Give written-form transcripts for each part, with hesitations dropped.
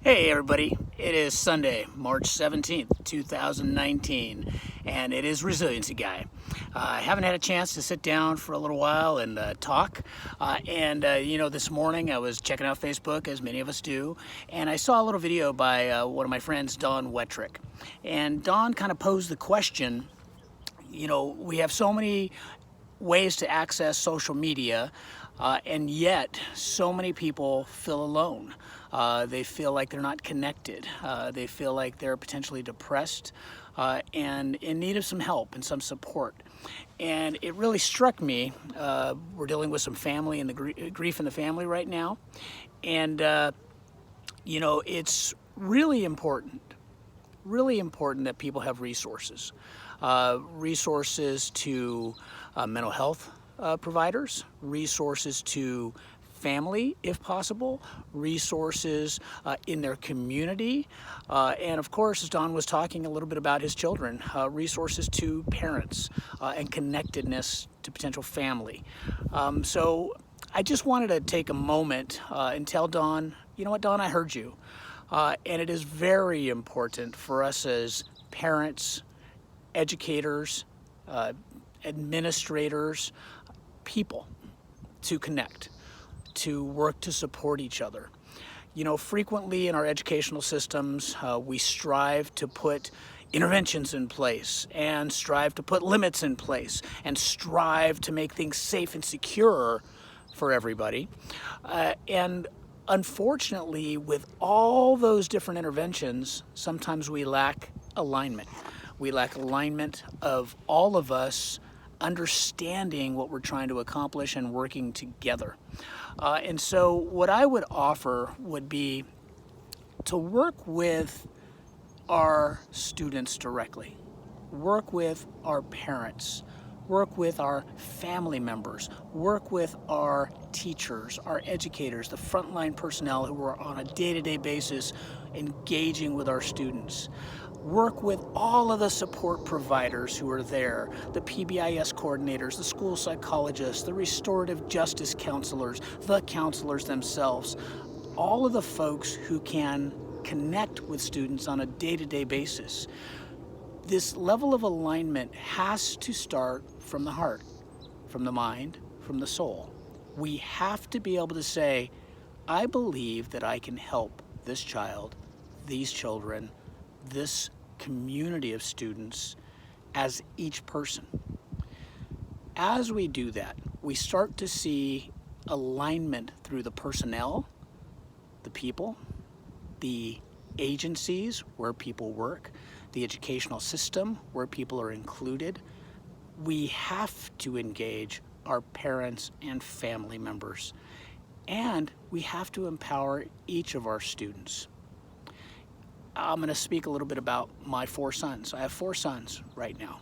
Hey everybody, it is Sunday, March 17th, 2019, and it is Resiliency Guy. I haven't had a chance to sit down for a little while and talk, this morning I was checking out Facebook, as many of us do, and I saw a little video by one of my friends, Don Wettrick, and Don kind of posed the question, we have so many ways to access social media, and yet so many people feel alone. They feel like they're not connected. They feel like they're potentially depressed and in need of some help and some support. And it really struck me, we're dealing with some family and the grief in the family right now. And, it's really important that people have resources. Resources to mental health providers, resources to family, if possible, resources in their community, and of course, as Don was talking a little bit about his children, resources to parents and connectedness to potential family. So I just wanted to take a moment and tell Don, you know what, Don, I heard you. And it is very important for us as parents, educators, administrators, people to connect, to work to support each other. Frequently in our educational systems, we strive to put interventions in place and strive to put limits in place and strive to make things safe and secure for everybody. And unfortunately, with all those different interventions, sometimes we lack alignment. We lack alignment of all of us understanding what we're trying to accomplish and working together. And so what I would offer would be to work with our students directly, work with our parents, work with our family members, work with our teachers, our educators, the frontline personnel who are on a day-to-day basis engaging with our students. Work with all of the support providers who are there, the PBIS coordinators, the school psychologists, the restorative justice counselors, the counselors themselves, all of the folks who can connect with students on a day-to-day basis. This level of alignment has to start from the heart, from the mind, from the soul. We have to be able to say, I believe that I can help this child, these children, this community of students as each person. As we do that, we start to see alignment through the personnel, the people, the agencies where people work, the educational system where people are included. We have to engage our parents and family members, and we have to empower each of our students. I'm going to speak a little bit about my 4 sons. I have 4 sons right now,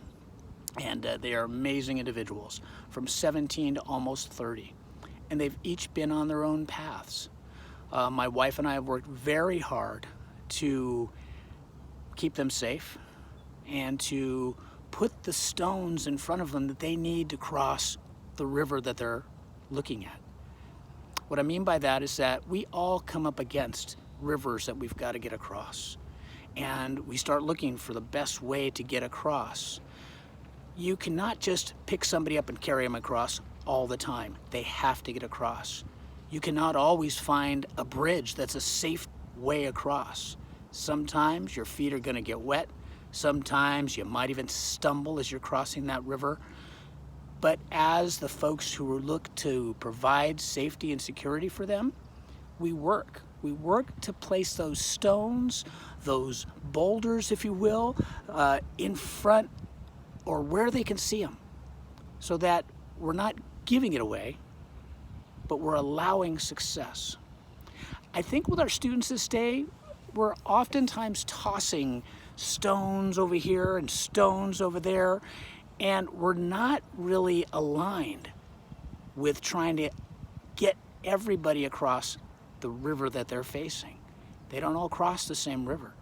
and they are amazing individuals from 17 to almost 30, and they've each been on their own paths. My wife and I have worked very hard to keep them safe and to put the stones in front of them that they need to cross the river that they're looking at. What I mean by that is that we all come up against rivers that we've got to get across, and we start looking for the best way to get across. You cannot just pick somebody up and carry them across all the time. They have to get across. You cannot always find a bridge that's a safe way across. Sometimes your feet are going to get wet. Sometimes you might even stumble as you're crossing that river. But as the folks who look to provide safety and security for them, we work. We work to place those stones, those boulders, if you will, in front or where they can see them, so that we're not giving it away, but we're allowing success. I think with our students this day, we're oftentimes tossing stones over here and stones over there, and we're not really aligned with trying to get everybody across the river that they're facing. They don't all cross the same river.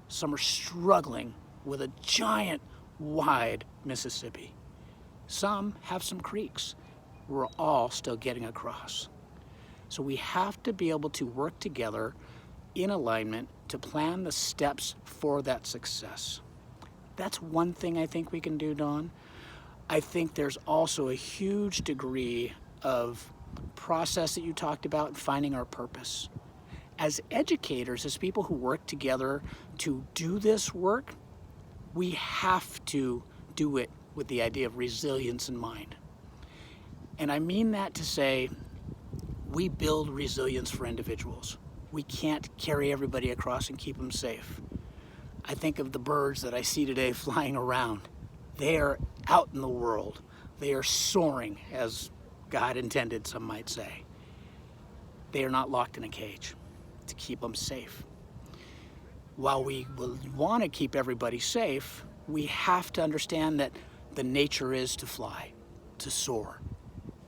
Some are struggling with a giant, wide Mississippi. Some have some creeks. We're all still getting across. So we have to be able to work together in alignment to plan the steps for that success. That's one thing I think we can do, Dawn. I think there's also a huge degree of process that you talked about in finding our purpose. As educators, as people who work together to do this work, we have to do it with the idea of resilience in mind. And I mean that to say, we build resilience for individuals. We can't carry everybody across and keep them safe. I think of the birds that I see today flying around. They are out in the world. They are soaring, as God intended, some might say. They are not locked in a cage to keep them safe. While we will want to keep everybody safe, we have to understand that the nature is to fly, to soar,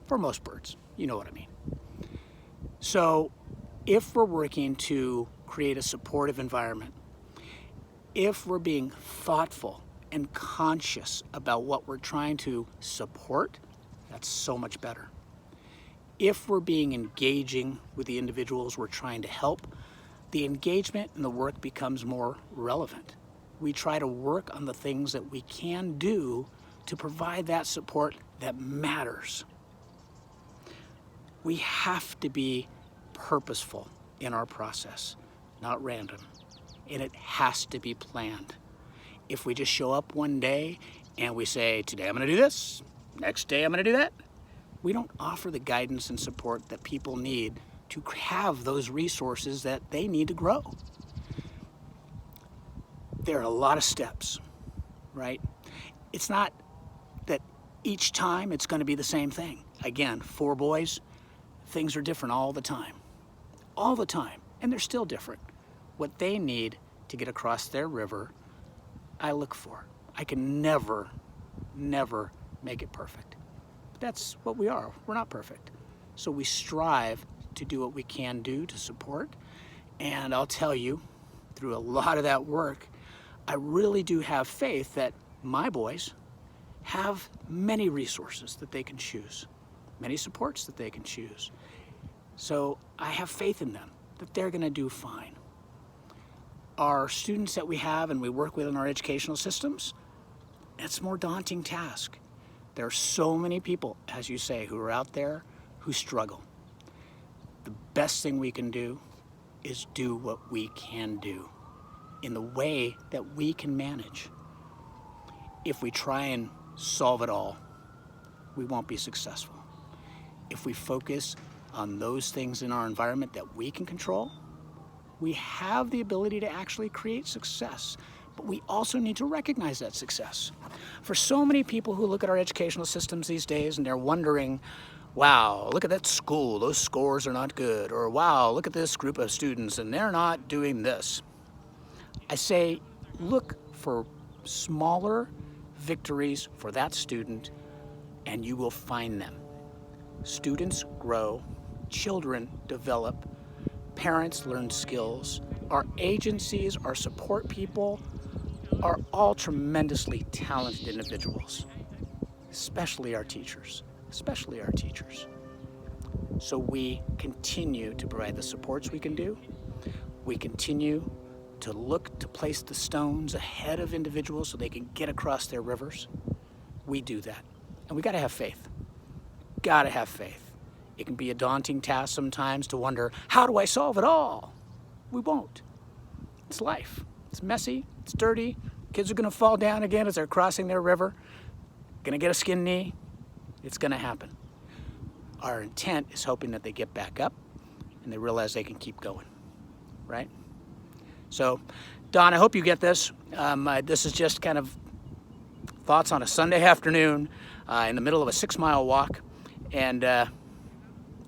for most birds. You know what I mean. So if we're working to create a supportive environment, if we're being thoughtful and conscious about what we're trying to support, that's so much better. If we're being engaging with the individuals we're trying to help, the engagement and the work becomes more relevant. We try to work on the things that we can do to provide that support that matters. We have to be purposeful in our process, not random, and it has to be planned. If we just show up one day and we say, today I'm going to do this, next day I'm going to do that, we don't offer the guidance and support that people need to have those resources that they need to grow. There are a lot of steps, right? It's not that each time it's going to be the same thing. Again, 4 boys, things are different all the time, and they're still different. What they need to get across their river, I look for. I can never make it perfect. But that's what we are. We're not perfect. So we strive to do what we can do to support. And I'll tell you, through a lot of that work, I really do have faith that my boys have many resources that they can choose, many supports that they can choose. So I have faith in them that they're going to do fine. Our students that we have and we work with in our educational systems, it's a more daunting task. There are so many people, as you say, who are out there who struggle. The best thing we can do is do what we can do in the way that we can manage. If we try and solve it all, we won't be successful. If we focus on those things in our environment that we can control, we have the ability to actually create success. But we also need to recognize that success. For so many people who look at our educational systems these days and they're wondering, wow, look at that school, those scores are not good. Or wow, look at this group of students and they're not doing this. I say, look for smaller victories for that student and you will find them. Students grow, children develop, parents learn skills. Our agencies, our support people are all tremendously talented individuals, especially our teachers. So we continue to provide the supports we can do. We continue to look to place the stones ahead of individuals so they can get across their rivers. We do that. And we gotta have faith. Gotta have faith. It can be a daunting task sometimes to wonder, how do I solve it all? We won't. It's life. It's messy, it's dirty. Kids are gonna fall down again as they're crossing their river. Gonna get a skinned knee. It's gonna happen. Our intent is hoping that they get back up and they realize they can keep going, right? So, Don, I hope you get this. This is just kind of thoughts on a Sunday afternoon in the middle of a 6-mile walk. And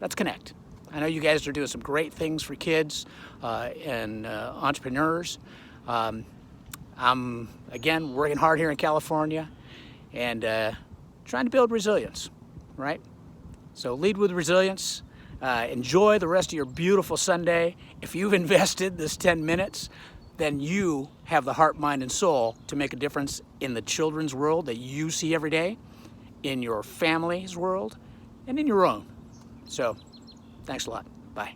let's connect. I know you guys are doing some great things for kids and entrepreneurs. I'm, again, working hard here in California and trying to build resilience, right? So lead with resilience. Enjoy the rest of your beautiful Sunday. If you've invested this 10 minutes, then you have the heart, mind, and soul to make a difference in the children's world that you see every day, in your family's world, and in your own. So, thanks a lot. Bye.